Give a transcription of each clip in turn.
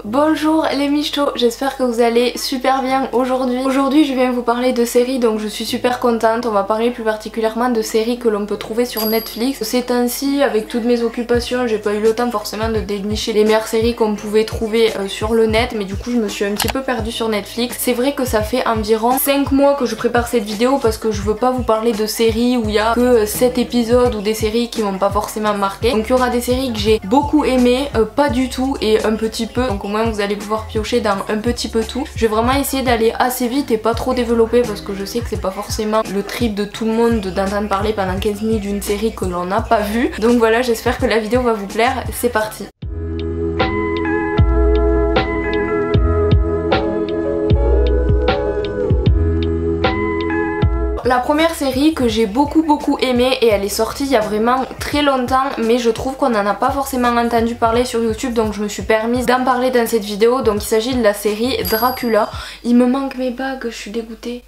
Bonjour les michtos, j'espère que vous allez super bien aujourd'hui. Aujourd'hui je viens vous parler de séries, donc je suis super contente. On va parler plus particulièrement de séries que l'on peut trouver sur Netflix. Ces temps-ci, avec toutes mes occupations, j'ai pas eu le temps forcément de dénicher les meilleures séries qu'on pouvait trouver sur le net, mais du coup je me suis un petit peu perdue sur Netflix. C'est vrai que ça fait environ 5 mois que je prépare cette vidéo parce que je veux pas vous parler de séries où il y a que 7 épisodes ou des séries qui m'ont pas forcément marqué. Donc il y aura des séries que j'ai beaucoup aimées, pas du tout et un petit peu, donc au moins vous allez pouvoir piocher dans un petit peu tout. Je vais vraiment essayer d'aller assez vite et pas trop développer parce que je sais que c'est pas forcément le trip de tout le monde d'entendre parler pendant 15 minutes d'une série que l'on n'a pas vue. Donc voilà, j'espère que la vidéo va vous plaire, c'est parti. La première série que j'ai beaucoup aimée, et elle est sortie il y a vraiment très longtemps, mais je trouve qu'on n'en a pas forcément entendu parler sur YouTube, donc je me suis permise d'en parler dans cette vidéo. Donc il s'agit de la série Dracula. Il me manque mes bagues, je suis dégoûtée.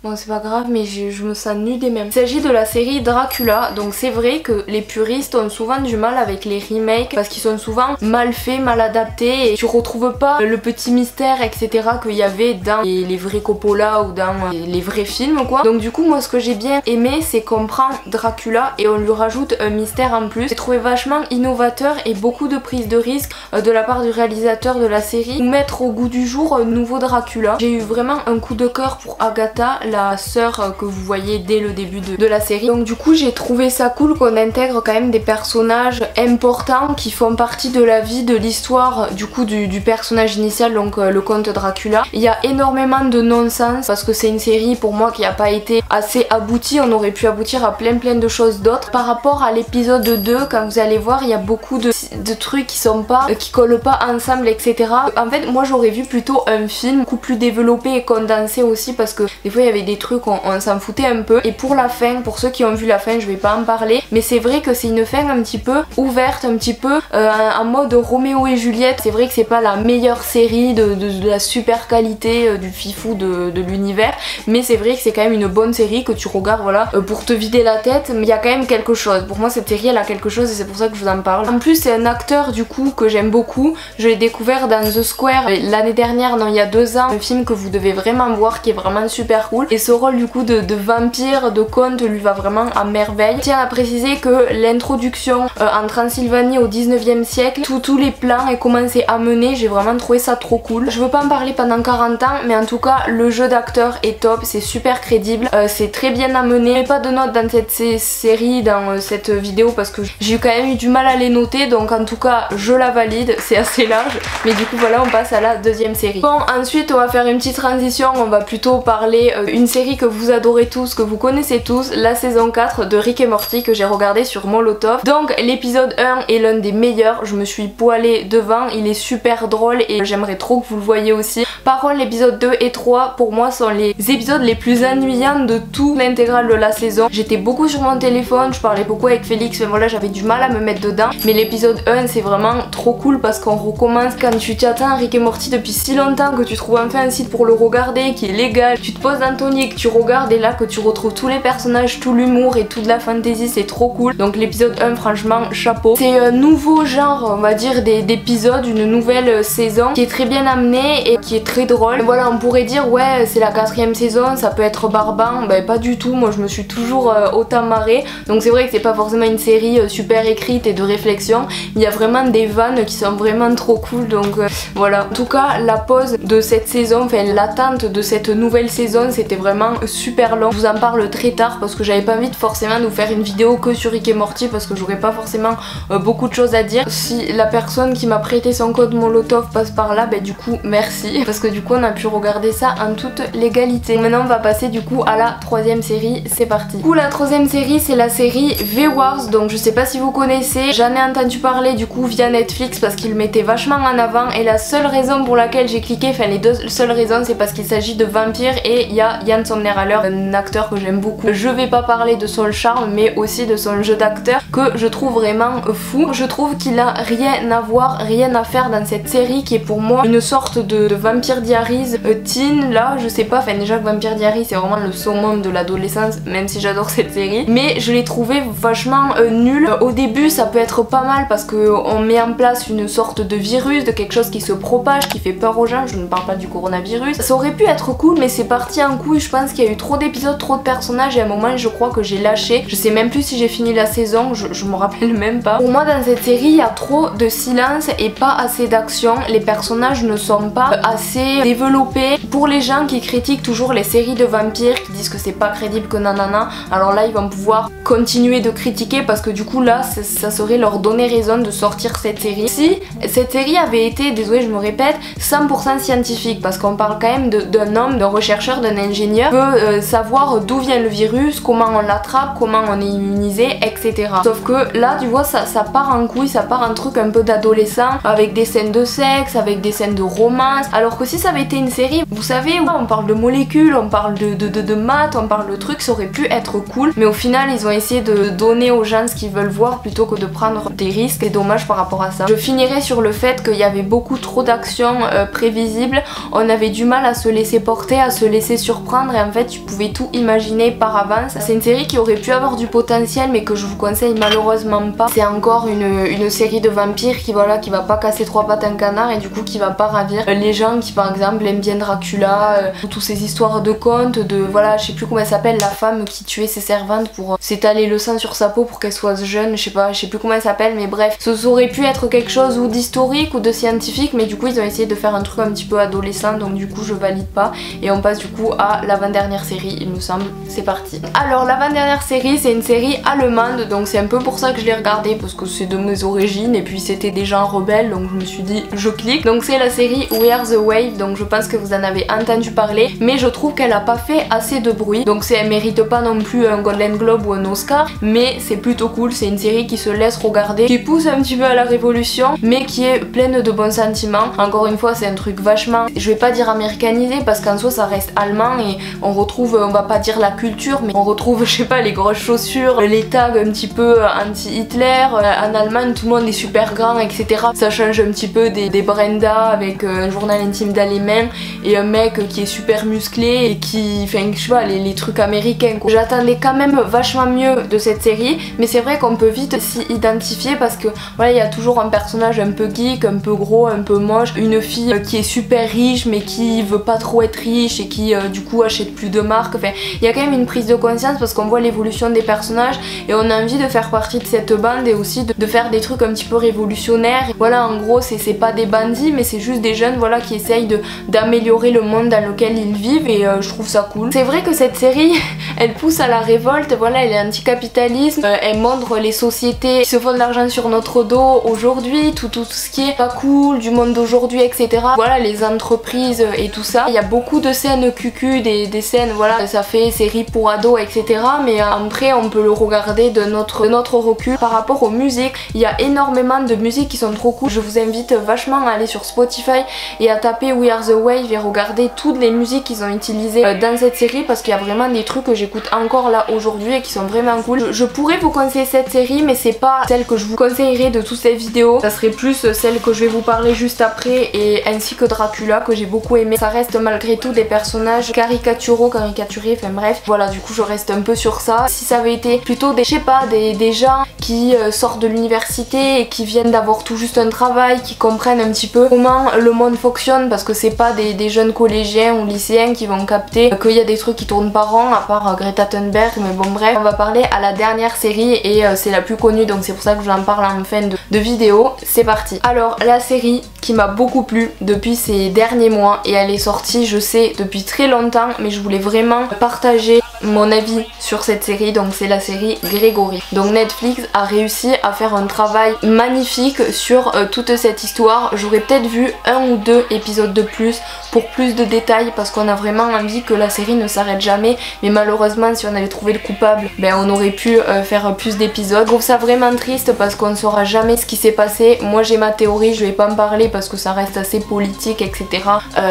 Bon, c'est pas grave, mais je me sens nue des mêmes. Il s'agit de la série Dracula, donc c'est vrai que les puristes ont souvent du mal avec les remakes parce qu'ils sont souvent mal faits, mal adaptés et tu retrouves pas le petit mystère etc qu'il y avait dans les vrais Coppola ou dans les vrais films quoi. Donc du coup moi ce que j'ai bien aimé c'est qu'on prend Dracula et on lui rajoute un mystère en plus. J'ai trouvé vachement innovateur et beaucoup de prise de risque de la part du réalisateur de la série pour mettre au goût du jour un nouveau Dracula. J'ai eu vraiment un coup de cœur pour Agatha, la sœur que vous voyez dès le début de la série. Donc du coup j'ai trouvé ça cool qu'on intègre quand même des personnages importants qui font partie de la vie, de l'histoire du coup du personnage initial, donc le comte Dracula. Il y a énormément de non-sens parce que c'est une série pour moi qui n'a pas été assez aboutie. On aurait pu aboutir à plein de choses d'autres. Par rapport à l'épisode 2, quand vous allez voir il y a beaucoup de trucs qui collent pas ensemble etc. En fait moi j'aurais vu plutôt un film beaucoup plus développé et condensé aussi parce que des fois il y avait des trucs on s'en foutait un peu. Et pour la fin, pour ceux qui ont vu la fin, je vais pas en parler, mais c'est vrai que c'est une fin un petit peu ouverte, un petit peu en mode Roméo et Juliette. C'est vrai que c'est pas la meilleure série de la super qualité du fifou de l'univers, mais c'est vrai que c'est quand même une bonne série que tu regardes voilà pour te vider la tête, mais il y a quand même quelque chose. Pour moi cette série elle a quelque chose et c'est pour ça que je vous en parle. En plus c'est un acteur du coup que j'aime beaucoup, je l'ai découvert dans The Square l'année dernière, non il y a 2 ans, un film que vous devez vraiment voir qui est vraiment super cool. Et ce rôle du coup de vampire, de conte lui va vraiment à merveille. Je tiens à préciser que l'introduction en Transylvanie au 19e siècle, tous les plans et comment c'est amené, j'ai vraiment trouvé ça trop cool. Je veux pas en parler pendant 40 ans, mais en tout cas le jeu d'acteur est top, c'est super crédible, c'est très bien amené. Pas de notes dans cette série, dans cette vidéo parce que j'ai quand même eu du mal à les noter, donc en tout cas je la valide, c'est assez large. Mais du coup voilà, on passe à la deuxième série. Bon, ensuite on va faire une petite transition, on va plutôt parler une série que vous adorez tous, que vous connaissez tous, la saison 4 de Rick et Morty que j'ai regardé sur Molotov. Donc l'épisode 1 est l'un des meilleurs, je me suis poilée devant, il est super drôle et j'aimerais trop que vous le voyez aussi. Par contre l'épisode 2 et 3 pour moi sont les épisodes les plus ennuyants de tout l'intégrale de la saison. J'étais beaucoup sur mon téléphone, je parlais beaucoup avec Félix, mais voilà j'avais du mal à me mettre dedans. Mais l'épisode 1 c'est vraiment trop cool parce qu'on recommence quand tu t'attends à Rick et Morty depuis si longtemps que tu trouves enfin un site pour le regarder qui est légal, tu te poses dans ton lit, que tu regardes et là que tu retrouves tous les personnages, tout l'humour et toute la fantasy, c'est trop cool. Donc l'épisode 1 franchement chapeau. C'est un nouveau genre on va dire d'épisodes, une nouvelle saison qui est très bien amenée et qui est très drôle. Voilà on pourrait dire ouais c'est la 4e saison, ça peut être barbant, ben pas du tout, moi je me suis toujours autant marrée. Donc c'est vrai que c'est pas forcément une série super écrite et de réflexion, il y a vraiment des vannes qui sont vraiment trop cool donc voilà. En tout cas la pause de cette saison, enfin l'attente de cette nouvelle saison c'était vraiment super long. Je vous en parle très tard parce que j'avais pas envie forcément de vous faire une vidéo que sur Rick et Morty parce que j'aurais pas forcément beaucoup de choses à dire. Si la personne qui m'a prêté son code Molotov passe par là, ben du coup merci parce que du coup on a pu regarder ça en toute légalité. Maintenant on va passer du coup à la 3e série, c'est parti. Du coup la 3e série c'est la série V-Wars, donc je sais pas si vous connaissez, j'en ai entendu parler du coup via Netflix parce qu'ils le mettaient vachement en avant et la seule raison pour laquelle j'ai cliqué, enfin les deux seules raisons c'est parce qu'il s'agit de vampires et il y a Yann Sommer-Haller, un acteur que j'aime beaucoup. Je vais pas parler de son charme mais aussi de son jeu d'acteur que je trouve vraiment fou. Je trouve qu'il a rien à voir, rien à faire dans cette série qui est pour moi une sorte de Vampire Diaries teen là, je sais pas, enfin déjà que Vampire Diaries c'est vraiment le summum de l'adolescence même si j'adore cette série, mais je l'ai trouvé vachement nul. Au début ça peut être pas mal parce qu'on met en place une sorte de virus, de quelque chose qui se propage, qui fait peur aux gens, je ne parle pas du coronavirus. Ça aurait pu être cool mais c'est parti en couille, je pense qu'il y a eu trop d'épisodes, trop de personnages et à un moment je crois que j'ai lâché. Je sais même plus si j'ai fini la saison, je me rappelle même pas. Pour moi dans cette série il y a trop de silence et pas assez d'action, les personnages ne sont pas assez développés. Pour les gens qui critiquent toujours les séries de vampires, qui disent que c'est pas crédible que nanana, alors là ils vont pouvoir continuer de critiquer parce que du coup là ça serait leur donner raison de sortir cette série. Si cette série avait été, désolé je me répète, 100% scientifique, parce qu'on parle quand même d'un homme, d'un rechercheur, d'un ingénieur qui peut savoir d'où vient le virus, comment on l'attrape, comment on est immunisé, etc. Sauf que là tu vois ça part en couille, ça part un truc un peu d'adolescent avec des scènes de sexe, avec des scènes de romance, alors que si ça avait été une série, vous savez, on parle de molécules, on parle de maths, on parle de trucs, ça aurait pu être cool, mais au final ils ont essayé de donner aux gens ce qu'ils veulent voir plutôt que de prendre des risques, c'est dommage par rapport à ça. Je finirai sur le fait qu'il y avait beaucoup trop d'actions prévisibles, on avait du mal à se laisser porter, à se laisser surprendre et en fait tu pouvais tout imaginer par avance. C'est une série qui aurait pu avoir du potentiel mais que je vous conseille malheureusement pas. C'est encore une série de vampires qui voilà, qui va pas casser trois pattes à un canard et du coup qui va pas ravir les gens qui par exemple aiment bien Dracula, ou toutes ces histoires de contes, de voilà, je sais plus comment elle s'appelle, la femme qui tuait ses servantes pour s'étaler le sang sur sa peau pour qu'elle soit jeune, je sais plus comment elle s'appelle, mais bref, ça aurait pu être quelque chose ou d'historique ou de scientifique, mais du coup ils ont essayé de faire un truc un petit peu adolescent, donc du coup je valide pas et on passe du coup à l'avant-dernière série, il me semble. C'est parti. Alors l'avant-dernière série c'est une série allemande, donc c'est un peu pour ça que je l'ai regardée parce que c'est de mes origines et puis c'était déjà un rebelle, donc je me suis dit je clique. Donc c'est la série We Are the Wave, donc je pense que vous en avez entendu parler, mais je trouve qu'elle a pas fait assez de bruit, donc elle mérite pas non plus un Golden Globe ou un Oscar, mais c'est plutôt cool. C'est une série qui se laisse regarder, qui pousse un petit peu à la révolution mais qui est pleine de bons sentiments. Encore une fois c'est un truc vachement, je vais pas dire américanisé parce qu'en soi ça reste allemand et on retrouve, on va pas dire la culture, mais on retrouve je sais pas les grosses chaussures, les tags un petit peu anti-Hitler. En Allemagne tout le monde est super grand etc. Ça change un petit peu des Brenda avec un journal intime d'Allemann et un mec qui est super musclé et qui, enfin je sais pas, les trucs américains quoi. J'attendais quand même vachement mieux de cette série, mais c'est vrai qu'on peut vite s'y identifier parce que voilà, il y a toujours un personnage un peu geek, un peu gros, un peu moche, une fille qui est super riche mais qui veut pas trop être riche et qui du coup achète plus de marques. Enfin il y a quand même une prise de conscience parce qu'on voit l'évolution des personnages et on a envie de faire partie de cette bande et aussi de faire des trucs un petit peu révolutionnaires. Voilà, en gros c'est pas des bandits mais c'est juste des jeunes voilà qui essayent d'améliorer le monde dans lequel ils vivent et je trouve ça cool. C'est vrai que cette série elle pousse à la révolte, voilà, elle est anti-capitalisme, elle montre les sociétés qui se font de l'argent sur notre dos aujourd'hui, tout ce qui est pas cool du monde d'aujourd'hui etc. Voilà, les entreprises et tout ça. Il y a beaucoup de scènes cucu, des scènes voilà, ça fait série pour ados etc. mais après on peut le regarder de notre recul. Par rapport aux musiques, il y a énormément de musiques qui sont trop cool. Je vous invite vachement à aller sur Spotify et à taper We Are the Wave et regarder toutes les musiques qu'ils ont utilisées dans cette série parce qu'il y a vraiment des trucs que j'écoute encore là aujourd'hui et qui sont vraiment cool. Je pourrais vous conseiller cette série mais c'est pas celle que je vous conseillerais de toutes ces vidéos, ça serait plus celle que je vais vous parler juste après et ainsi que Dracula que j'ai beaucoup aimé. Ça reste malgré tout des personnages caricaturés, enfin bref, voilà, du coup je reste un peu sur ça. Si ça avait été plutôt des, je sais pas, des gens qui sortent de l'université et qui viennent d'avoir tout juste un travail, qui comprennent un petit peu comment le monde fonctionne parce que c'est pas des jeunes collégiens ou lycéens qui vont capter qu'il y a des trucs qui tournent pas rond à part Greta Thunberg, mais bon bref, on va parler à la dernière série et c'est la plus connue donc c'est pour ça que je vous en parle en fin de vidéo. C'est parti. Alors la série qui m'a beaucoup plu depuis ces derniers mois et elle est sortie je sais depuis très longtemps mais je voulais vraiment partager mon avis sur cette série, donc c'est la série Gregory. Donc Netflix a réussi à faire un travail magnifique sur toute cette histoire. J'aurais peut-être vu 1 ou 2 épisodes de plus pour plus de détails parce qu'on a vraiment envie que la série ne s'arrête jamais, mais malheureusement si on avait trouvé le coupable, ben on aurait pu faire plus d'épisodes. Je trouve ça vraiment triste parce qu'on ne saura jamais ce qui s'est passé. Moi j'ai ma théorie, je vais pas en parler parce que ça reste assez politique, etc.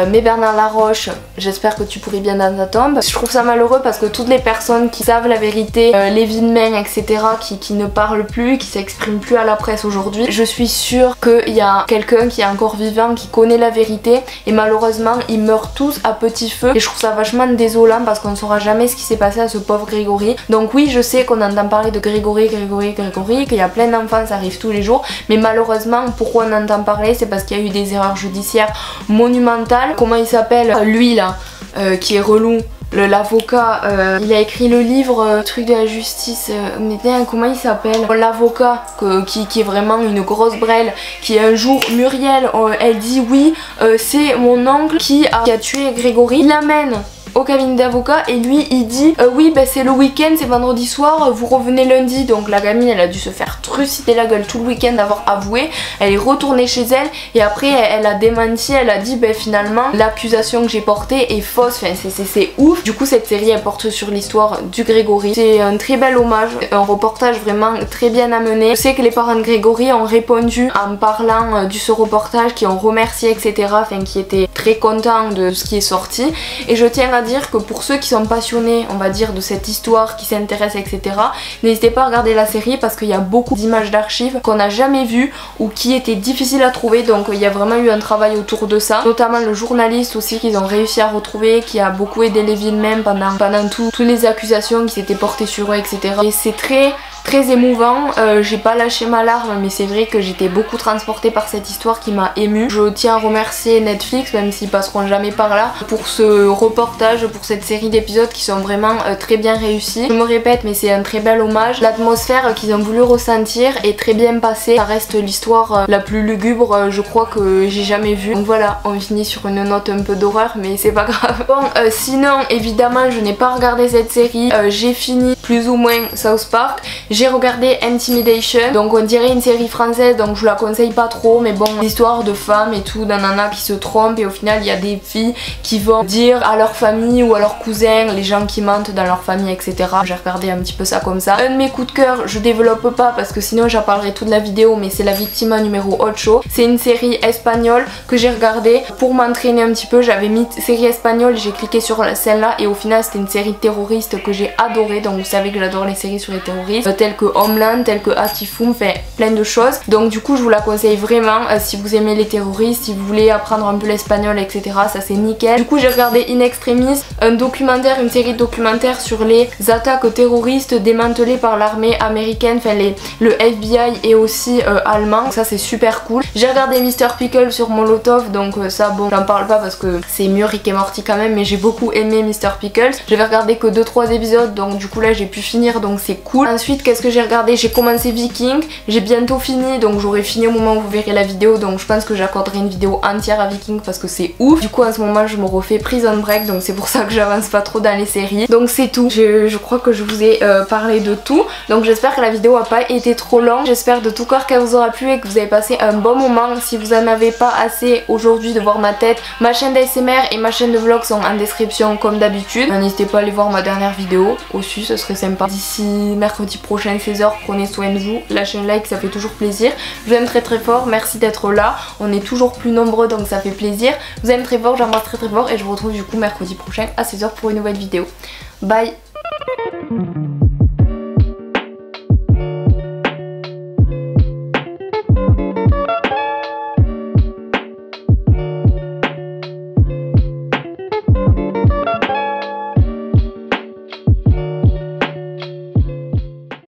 Mais Bernard Laroche, j'espère que tu pourrais bien dans ta tombe. Je trouve ça malheureux parce que toutes les personnes qui savent la vérité, Lévineman, etc., qui ne parlent plus, qui s'expriment plus à la presse aujourd'hui, je suis sûre qu'il y a quelqu'un qui est encore vivant, qui connaît la vérité, et malheureusement ils meurent tous à petit feu, et je trouve ça vachement désolant parce qu'on ne saura jamais ce qui s'est passé à ce pauvre Grégory. Donc oui, je sais qu'on entend parler de Grégory, qu'il y a plein d'enfants, ça arrive tous les jours, mais malheureusement pourquoi on entend parler, c'est parce qu'il y a eu des erreurs judiciaires monumentales. Comment il s'appelle lui là, qui est relou, l'avocat, il a écrit le livre truc de la justice, mais comment il s'appelle, l'avocat qui est vraiment une grosse brêle, qui un jour, Muriel, elle dit oui, c'est mon oncle qui a tué Grégory, il l'amène au cabinet d'avocat et lui il dit oui bah c'est le week-end, c'est vendredi soir, vous revenez lundi. Donc la gamine elle a dû se faire trucider la gueule tout le week-end d'avoir avoué, elle est retournée chez elle et après elle a démenti, elle a dit bah finalement l'accusation que j'ai portée est fausse, enfin c'est ouf. Du coup cette série elle porte sur l'histoire du Grégory, c'est un très bel hommage, un reportage vraiment très bien amené. Je sais que les parents de Grégory ont répondu en parlant de ce reportage, qui ont remercié etc, enfin qui étaient très contents de ce qui est sorti, et je tiens à dire que pour ceux qui sont passionnés, on va dire, de cette histoire, qui s'intéressent, etc., n'hésitez pas à regarder la série parce qu'il y a beaucoup d'images d'archives qu'on n'a jamais vues ou qui étaient difficiles à trouver, donc il y a vraiment eu un travail autour de ça, notamment le journaliste aussi qu'ils ont réussi à retrouver, qui a beaucoup aidé Lévineman pendant toutes les accusations qui s'étaient portées sur eux, etc. Et c'est très émouvant, j'ai pas lâché ma larme, mais c'est vrai que j'étais beaucoup transportée par cette histoire qui m'a émue. Je tiens à remercier Netflix, même s'ils passeront jamais par là, pour ce reportage, pour cette série d'épisodes qui sont vraiment très bien réussis. Je me répète, mais c'est un très bel hommage. L'atmosphère qu'ils ont voulu ressentir est très bien passée. Ça reste l'histoire la plus lugubre, je crois, que j'ai jamais vue. Donc voilà, on finit sur une note un peu d'horreur, mais c'est pas grave. Bon, sinon, évidemment, je n'ai pas regardé cette série. J'ai fini plus ou moins South Park. J'ai regardé Intimidation, donc on dirait une série française, donc je la conseille pas trop, mais bon, l'histoire de femmes et tout, d'un nana qui se trompe et au final il y a des filles qui vont dire à leur famille ou à leurs cousins, les gens qui mentent dans leur famille, etc. J'ai regardé un petit peu ça comme ça. Un de mes coups de cœur, je développe pas parce que sinon j'en parlerai toute la vidéo, mais c'est La Victima numéro 8. C'est une série espagnole que j'ai regardée pour m'entraîner un petit peu. J'avais mis série espagnole, j'ai cliqué sur celle-là et au final c'était une série terroriste que j'ai adorée, donc vous savez que j'adore les séries sur les terroristes, telles que Homeland, telles que Atifum, enfin plein de choses. Donc du coup je vous la conseille vraiment si vous aimez les terroristes, si vous voulez apprendre un peu l'espagnol, etc. Ça c'est nickel. Du coup j'ai regardé In Extremis, un documentaire, une série documentaire sur les attaques terroristes démantelées par l'armée américaine, enfin le FBI et aussi allemand. Ça c'est super cool. J'ai regardé Mr Pickle sur Molotov, donc ça bon j'en parle pas parce que c'est mieux Rick et Morty quand même, mais j'ai beaucoup aimé Mr Pickles. J'avais regardé que 2-3 épisodes, donc du coup là j'ai pu finir, donc c'est cool. Ensuite qu'est-ce que j'ai regardé? J'ai commencé Viking, j'ai bientôt fini, donc j'aurai fini au moment où vous verrez la vidéo, donc je pense que j'accorderai une vidéo entière à Viking parce que c'est ouf. Du coup en ce moment je me refais Prison Break, donc c'est pour ça que j'avance pas trop dans les séries. Donc c'est tout, je crois que je vous ai parlé de tout, donc j'espère que la vidéo a pas été trop longue, j'espère de tout cœur qu'elle vous aura plu et que vous avez passé un bon moment. Si vous en avez pas assez aujourd'hui de voir ma tête, ma chaîne d'ASMR et ma chaîne de vlog sont en description comme d'habitude. N'hésitez pas à aller voir ma dernière vidéo aussi, ce serait sympa. D'ici mercredi prochain 16h, prenez soin de vous, lâchez un like, ça fait toujours plaisir. Je vous aime très très fort, merci d'être là, on est toujours plus nombreux donc ça fait plaisir. Je vous aime très fort, j'embrasse très très fort et je vous retrouve du coup mercredi prochain à 16h pour une nouvelle vidéo. Bye.